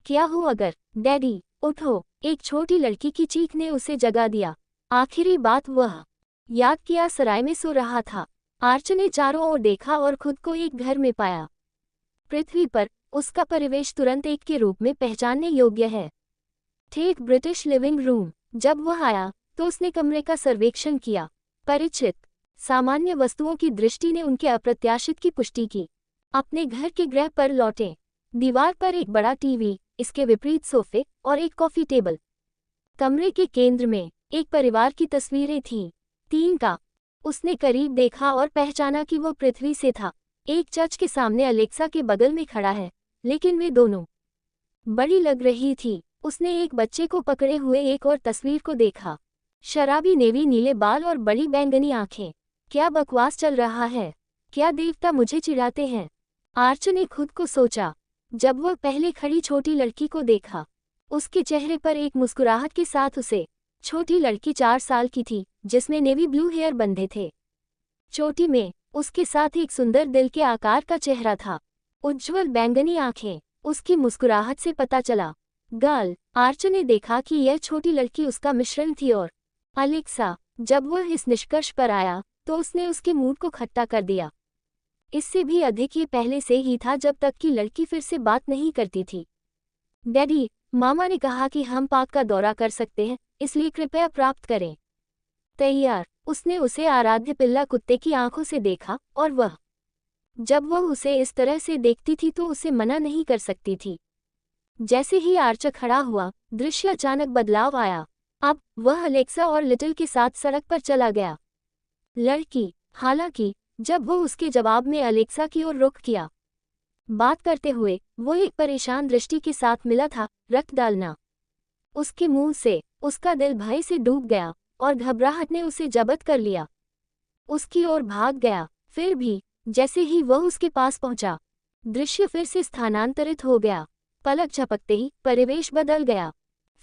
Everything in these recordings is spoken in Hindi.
क्या हो अगर? डैडी उठो, एक छोटी लड़की की चीख ने उसे जगा दिया। आखिरी बात वह याद किया सराय में सो रहा था। आर्च ने चारों ओर देखा और खुद को एक घर में पाया। पृथ्वी पर उसका परिवेश तुरंत एक के रूप में पहचानने योग्य है। ठीक ब्रिटिश लिविंग रूम। जब वह आया तो उसने कमरे का सर्वेक्षण किया। परिचित सामान्य वस्तुओं की दृष्टि ने उनके अप्रत्याशित की पुष्टि की। अपने घर के गृह पर लौटे। दीवार पर एक बड़ा टीवी, इसके विपरीत सोफे और एक कॉफी टेबल। कमरे के केंद्र में एक परिवार की तस्वीरें थीं, 3 का। उसने करीब देखा और पहचाना कि वो पृथ्वी से था। एक चर्च के सामने अलेक्सा के बगल में खड़ा है, लेकिन वे दोनों बड़ी लग रही थी। उसने एक बच्चे को पकड़े हुए एक और तस्वीर को देखा। शराबी नेवी नीले बाल और बड़ी बैंगनी आंखें। क्या बकवास चल रहा है? क्या देवता मुझे चिढ़ाते हैं? आर्च ने खुद को सोचा। जब वह पहले खड़ी छोटी लड़की को देखा, उसके चेहरे पर एक मुस्कुराहट के साथ उसे छोटी लड़की 4 साल की थी, जिसमें नेवी ब्लू हेयर बंधे थे। चोटी में उसके साथ एक सुंदर दिल के आकार का चेहरा था। उज्ज्वल बैंगनी आंखें। उसकी मुस्कुराहट से पता चला। गर्ल। आर्च ने देखा कि यह छोटी लड़की उसका मिश्रण थी और अलेक्सा। जब वह इस निष्कर्ष पर आया तो उसने उसके मूड को खट्टा कर दिया। इससे भी अधिक ये पहले से ही था, जब तक कि लड़की फिर से बात नहीं करती थी। डैडी, मामा ने कहा कि हम पार्क का दौरा कर सकते हैं, इसलिए कृपया प्राप्त करें। तैयार। उसने उसे आराध्य पिल्ला कुत्ते की आंखों से देखा और जब वह उसे इस तरह से देखती थी तो उसे मना नहीं कर सकती थी। जैसे ही आर्च खड़ा हुआ, दृश्य अचानक बदलाव आया। अब वह अलेक्सा और लिटिल के साथ सड़क पर चला गया। लड़की। हालांकि जब वो उसके जवाब में अलेक्सा की ओर रुख किया, बात करते हुए वो एक परेशान दृष्टि के साथ मिला था। रक्त डालना। उसके मुंह से उसका दिल भय से डूब गया और घबराहट ने उसे जब्त कर लिया। उसकी ओर भाग गया। फिर भी जैसे ही वह उसके पास पहुंचा, दृश्य फिर से स्थानांतरित हो गया। पलक झपकते ही परिवेश बदल गया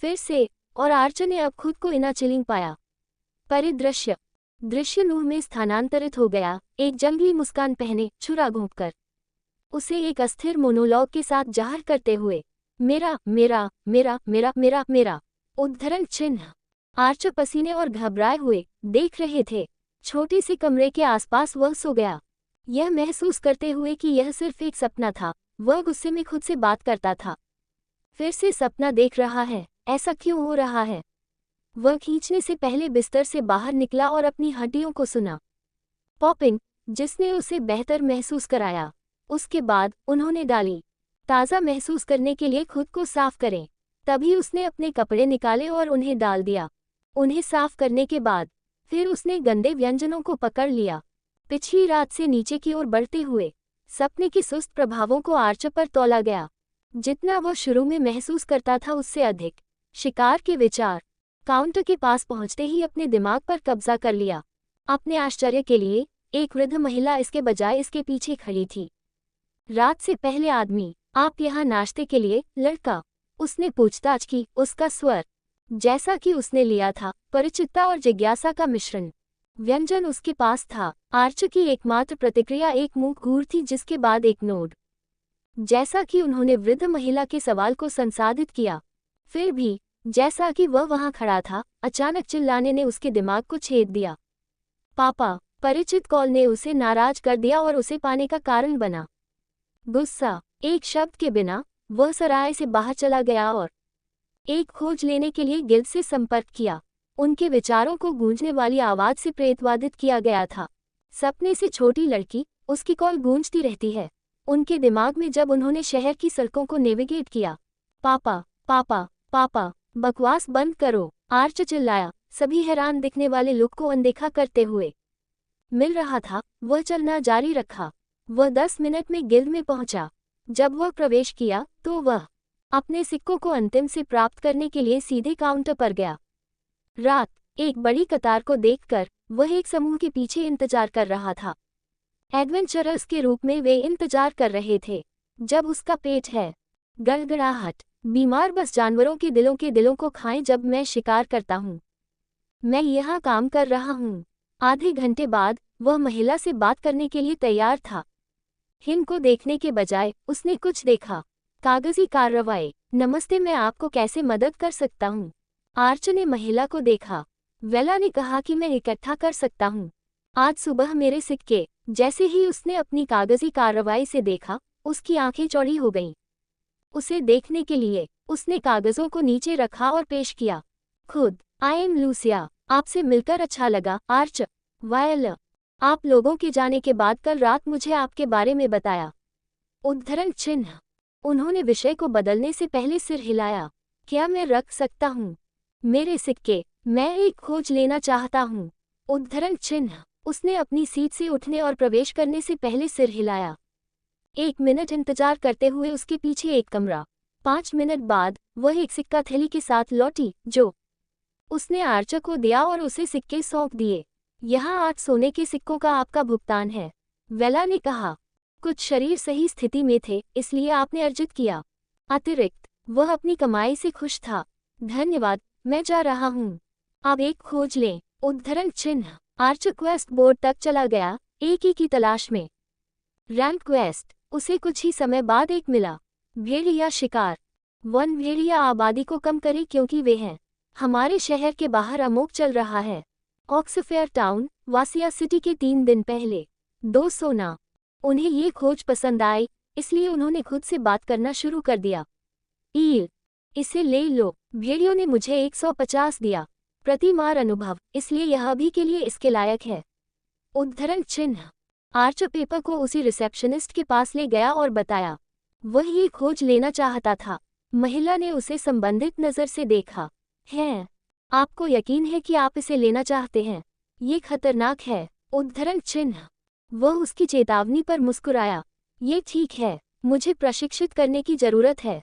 फिर से, और आर्च ने अब खुद को इनाचिलिंग पाया। परिदृश्य। दृश्य नूह में स्थानांतरित हो गया। एक जंगली मुस्कान पहने, छुरा घोंपकर उसे एक अस्थिर मोनोलॉग के साथ जाहिर करते हुए, मेरा मेरा मेरा मेरा मेरा मेरा उद्धरण चिन्ह। आर्च पसीने और घबराए हुए देख रहे थे। छोटे से कमरे के आसपास वह सो गया, यह महसूस करते हुए कि यह सिर्फ एक सपना था। वह गुस्से में खुद से बात करता था। फिर से सपना देख रहा है, ऐसा क्यों हो रहा है? वह खींचने से पहले बिस्तर से बाहर निकला और अपनी हड्डियों को सुना। पॉपिंग, जिसने उसे बेहतर महसूस कराया। उसके बाद उन्होंने डाली। ताज़ा महसूस करने के लिए खुद को साफ करें। तभी उसने अपने कपड़े निकाले और उन्हें डाल दिया। उन्हें साफ करने के बाद फिर उसने गंदे व्यंजनों को पकड़ लिया। पिछली रात से नीचे की ओर बढ़ते हुए सपने के सुस्त प्रभावों को आर्च पर तौला गया। जितना वह शुरू में महसूस करता था उससे अधिक। शिकार के विचार। काउंटर के पास पहुंचते ही अपने दिमाग पर कब्जा कर लिया। अपने आश्चर्य के लिए एक वृद्ध महिला इसके बजाय इसके पीछे खड़ी थी। रात से पहले आदमी, आप यहाँ नाश्ते के लिए? लड़का। उसने पूछताछ की। उसका स्वर जैसा कि उसने लिया था, परिचितता और जिज्ञासा का मिश्रण। व्यंजन उसके पास था। आर्च की एकमात्र प्रतिक्रिया एक मुंह घूर थी, जिसके बाद एक नोड। जैसा कि उन्होंने वृद्ध महिला के सवाल को संसाधित किया। फिर भी जैसा कि वह वहां खड़ा था, अचानक चिल्लाने ने उसके दिमाग को छेद दिया। पापा। परिचित कॉल ने उसे नाराज कर दिया और उसे पाने का कारण बना। गुस्सा। एक शब्द के बिना वह सराय से बाहर चला गया और एक खोज लेने के लिए गिल्ड से संपर्क किया। उनके विचारों को गूंजने वाली आवाज से प्रेतवादित किया गया था। सपने से छोटी लड़की, उसकी कॉल गूंजती रहती है उनके दिमाग में जब उन्होंने शहर की सड़कों को नेविगेट किया। पापा, पापा, पापा, बकवास बंद करो, आर्च चिल्लाया, सभी हैरान दिखने वाले लुक को अनदेखा करते हुए। मिल रहा था, वह चलना जारी रखा। वह 10 मिनट में गिल्ड में पहुंचा। जब वह प्रवेश किया तो वह अपने सिक्कों को अंतिम से प्राप्त करने के लिए सीधे काउंटर पर गया। रात। एक बड़ी कतार को देखकर वह एक समूह के पीछे इंतजार कर रहा था। एडवेंचरर्स के रूप में वे इंतजार कर रहे थे। जब उसका पेट है। गड़गड़ाहट। बीमार बस जानवरों के दिलों को खाएं जब मैं शिकार करता हूँ। मैं यहाँ काम कर रहा हूँ। आधे घंटे बाद वह महिला से बात करने के लिए तैयार था। हिन को देखने के बजाय उसने कुछ देखा। कागजी कार्रवाई। नमस्ते, मैं आपको कैसे मदद कर सकता हूँ? आर्च ने महिला को देखा। वेला ने कहा कि मैं इकट्ठा कर सकता हूँ। आज सुबह मेरे सिक्के। जैसे ही उसने अपनी कागजी कार्रवाई से देखा, उसकी आंखें चौड़ी हो गईं। उसे देखने के लिए उसने कागजों को नीचे रखा और पेश किया। खुद, आई एम लूसिया, आपसे मिलकर अच्छा लगा, आर्च। वायल, आप लोगों के जाने के बाद कल रात मुझे आपके बारे में बताया। उद्धरण चिन्ह। उन्होंने विषय को बदलने से पहले सिर हिलाया। क्या मैं रख सकता हूँ? मेरे सिक्के, मैं एक खोज लेना चाहता हूँ। उद्धरण चिन्ह। उसने अपनी सीट से उठने और प्रवेश करने से पहले सिर हिलाया। 1 मिनट इंतजार करते हुए उसके पीछे एक कमरा। 5 मिनट बाद वह एक सिक्का थैली के साथ लौटी, जो उसने आर्च को दिया और उसे सिक्के सौंप दिए। यहाँ 8 सोने के सिक्कों का आपका भुगतान है, वेला ने कहा। कुछ शरीर सही स्थिति में थे, इसलिए आपने अर्जित किया। अतिरिक्त, वह अपनी कमाई से खुश था। धन्यवाद, मैं जा रहा हूँ। अब एक खोज लें। उद्धरण चिन्ह। आर्च क्वेस्ट बोर्ड तक चला गया, एक की तलाश में। Rank quest. उसे कुछ ही समय बाद एक मिला। भेड़िया शिकार। वन भेड़िया आबादी को कम करे क्योंकि वे हैं हमारे शहर के बाहर अमोक चल रहा है। ऑक्सफेयर टाउन, वासिया सिटी के 3 दिन पहले। 2 सोना। उन्हें ये खोज पसंद आई, इसलिए उन्होंने खुद से बात करना शुरू कर दिया। ईल, इसे ले लो। भेड़ियों ने मुझे 150 दिया प्रति मार अनुभव, इसलिए यह अभी के लिए इसके लायक है। उद्धरण चिन्ह। आर्च पेपर को उसी रिसेप्शनिस्ट के पास ले गया और बताया। वह ये खोज लेना चाहता था। महिला ने उसे संबंधित नज़र से देखा। है, आपको यकीन है कि आप इसे लेना चाहते हैं? ये खतरनाक है। उद्धरण चिन्ह। वह उसकी चेतावनी पर मुस्कुराया। ये ठीक है, मुझे प्रशिक्षित करने की जरूरत है।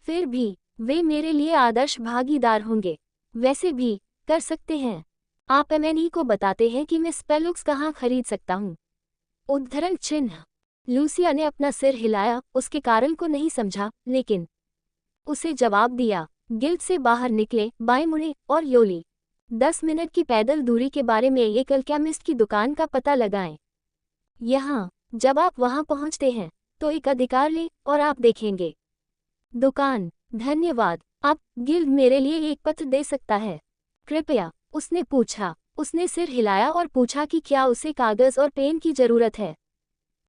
फिर भी, वे मेरे लिए आदर्श भागीदार होंगे। वैसे भी, कर सकते हैं। आप एमएनई को बताते हैं कि मैं स्पेलुक्स कहाँ खरीद सकता हूँ। उद्धरण चिन्ह। लूसिया ने अपना सिर हिलाया, उसके कारण को नहीं समझा, लेकिन उसे जवाब दिया। गिल्ड से बाहर निकले, बाएं मुड़े और योली। 10 मिनट की पैदल दूरी के बारे में एक अल्केमिस्ट की दुकान का पता लगाएं। यहाँ, जब आप वहां पहुंचते हैं, तो एक अधिकार लें और आप देखेंगे। दुकान, धन्यवाद। अब गिल्ड मेरे लिए एक पत्र दे सकता है, कृपया? उसने पूछा। उसने सिर हिलाया और पूछा कि क्या उसे कागज और पेन की जरूरत है।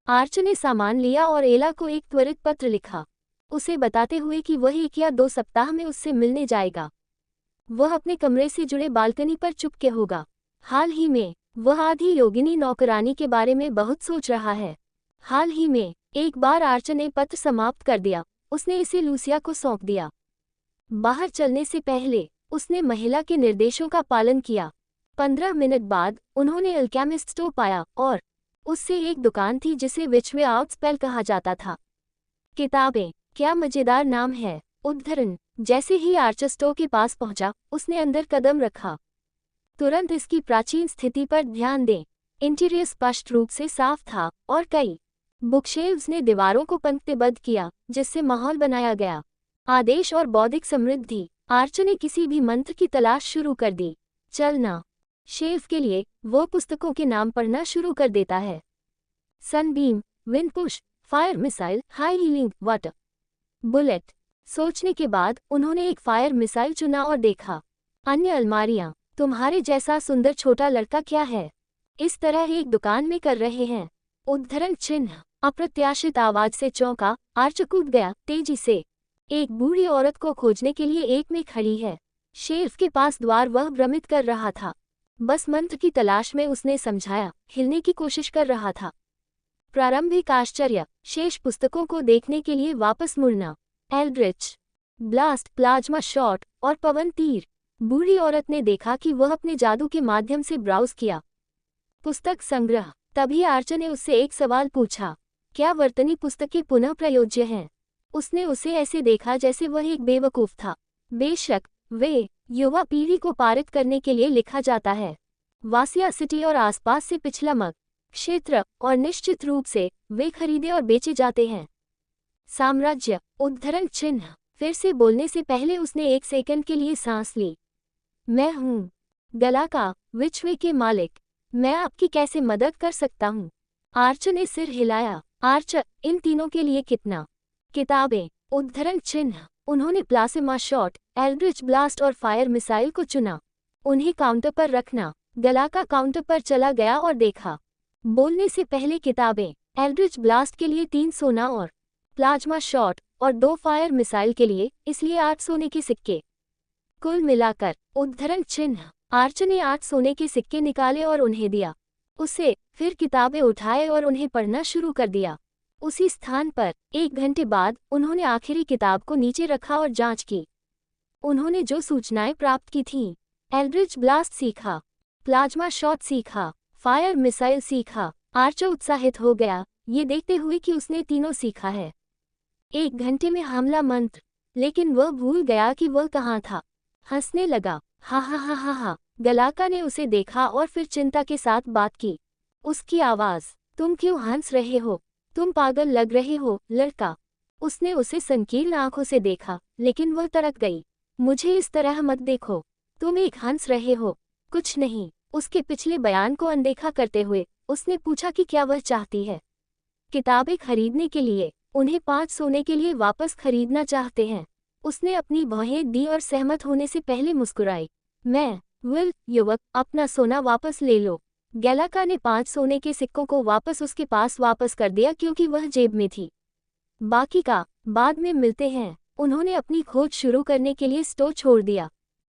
आर्च ने सामान लिया और एला को एक त्वरित पत्र लिखा, उसे बताते हुए कि वह 1 या 2 सप्ताह में उससे मिलने जाएगा। वह अपने कमरे से जुड़े बालकनी पर चुपके होगा। हाल ही में, वह आधी योगिनी नौकरानी के बारे में बहुत सोच रहा है। हाल ही में, एक बार आर्च ने पत्र समाप्त कर दिया, उसने इसे लूसिया को सौंप दिया। बाहर चलने से पहले, उसने महिला के निर्देशों का पालन किया। 15 मिनट बाद, उन्होंने अल्केमिस्ट स्टोर पाया और उससे एक दुकान थी जिसे विचवे आउटस्पेल कहा जाता था। किताबें, क्या मजेदार नाम है। उद्धरण। जैसे ही आर्च स्टोर के पास पहुंचा, उसने अंदर कदम रखा। तुरंत इसकी प्राचीन स्थिति पर ध्यान दें। इंटीरियर स्पष्ट रूप से साफ था और कई बुकशेल्व्स ने दीवारों को पंक्तिबद्ध किया, जिससे माहौल बनाया गया। आदेश और बौद्धिक समृद्धि। आर्च ने किसी भी मंत्र की तलाश शुरू कर दी। चलना। शेल्फ के लिए, वो पुस्तकों के नाम पढ़ना शुरू कर देता है। Sunbeam, wind push, fire missile, high healing, water bullet. सोचने के बाद, उन्होंने एक फायर मिसाइल चुना और देखा। अन्य अलमारियां। तुम्हारे जैसा सुंदर छोटा लड़का क्या है इस तरह एक दुकान में कर रहे हैं? उद्धरण चिन्ह। अप्रत्याशित आवाज से चौंका, आर्च कूद गया, तेजी से। एक बूढ़ी औरत को खोजने के लिए एक में खड़ी है। शेल्फ के पास द्वार वह भ्रमित कर रहा था। बस मंत्र की तलाश में उसने समझाया, हिलने की कोशिश कर रहा था। प्रारंभिक आश्चर्य, शेष पुस्तकों को देखने के लिए वापस मुड़ना। एल्ड्रिच ब्लास्ट, प्लाज्मा शॉट और पवन तीर। बूढ़ी औरत ने देखा कि वह अपने जादू के माध्यम से ब्राउज किया। पुस्तक संग्रह। तभी आर्च ने उससे एक सवाल पूछा, क्या वर्तनी पुस्तकें पुनः प्रयोज्य हैं? उसने उसे ऐसे देखा जैसे वह एक बेवकूफ था। बेशक, वे युवा पीढ़ी को पारित करने के लिए लिखा जाता है। वासिया सिटी और आसपास से पिछला मग क्षेत्र, और निश्चित रूप से, वे खरीदे और बेचे जाते हैं। साम्राज्य। उद्धरण चिन्ह। फिर से बोलने से पहले उसने 1 सेकंड के लिए सांस ली। मैं हूँ गलाका, विचवे के मालिक। मैं आपकी कैसे मदद कर सकता हूँ? आर्च ने सिर हिलाया। आर्च, इन तीनों के लिए कितना? किताबें। उद्धरण चिन्ह। उन्होंने प्लाज्मा शॉट, एल्ड्रिच ब्लास्ट और फायर मिसाइल को चुना। उन्हें काउंटर पर रखना। गलाका काउंटर पर चला गया और देखा। बोलने से पहले किताबें। एल्ड्रिच ब्लास्ट के लिए 3 सोना और प्लाज्मा शॉट और 2 फायर मिसाइल के लिए, इसलिए 8 सोने के सिक्के। कुल मिलाकर उद्धरण चिन्ह। आर्च ने 8 सोने के सिक्के निकाले और उन्हें दिया उसे, फिर किताबें उठाए और उन्हें पढ़ना शुरू कर दिया। उसी स्थान पर 1 घंटे बाद उन्होंने आखिरी किताब को नीचे रखा और जांच की। उन्होंने जो सूचनाएं प्राप्त की थीं, एल्ड्रिच ब्लास्ट सीखा, प्लाज्मा शॉट सीखा, फायर मिसाइल सीखा। आर्च उत्साहित हो गया, ये देखते हुए कि उसने तीनों सीखा है। 1 घंटे में हमला मंत्र, लेकिन वह भूल गया कि वह कहाँ था। हंसने लगा, हा हा हा हा हा। गलाका ने उसे देखा और फिर चिंता के साथ बात की। उसकी आवाज़, तुम क्यों हंस रहे हो? तुम पागल लग रहे हो, लड़का। उसने उसे संकीर्ण आंखों से देखा, लेकिन वह तड़क गई। मुझे इस तरह मत देखो, तुम एक हंस रहे हो। कुछ नहीं। उसके पिछले बयान को अनदेखा करते हुए उसने पूछा कि क्या वह चाहती है किताबें खरीदने के लिए। उन्हें 5 सोने के लिए वापस खरीदना चाहते हैं। उसने अपनी भौहें दी और सहमत होने से पहले मुस्कुराई। विल, युवक, अपना सोना वापस ले लो। गलाका ने 5 सोने के सिक्कों को वापस उसके पास वापस कर दिया क्योंकि वह जेब में थी। बाकी का बाद में मिलते हैं। उन्होंने अपनी खोज शुरू करने के लिए स्टोर छोड़ दिया।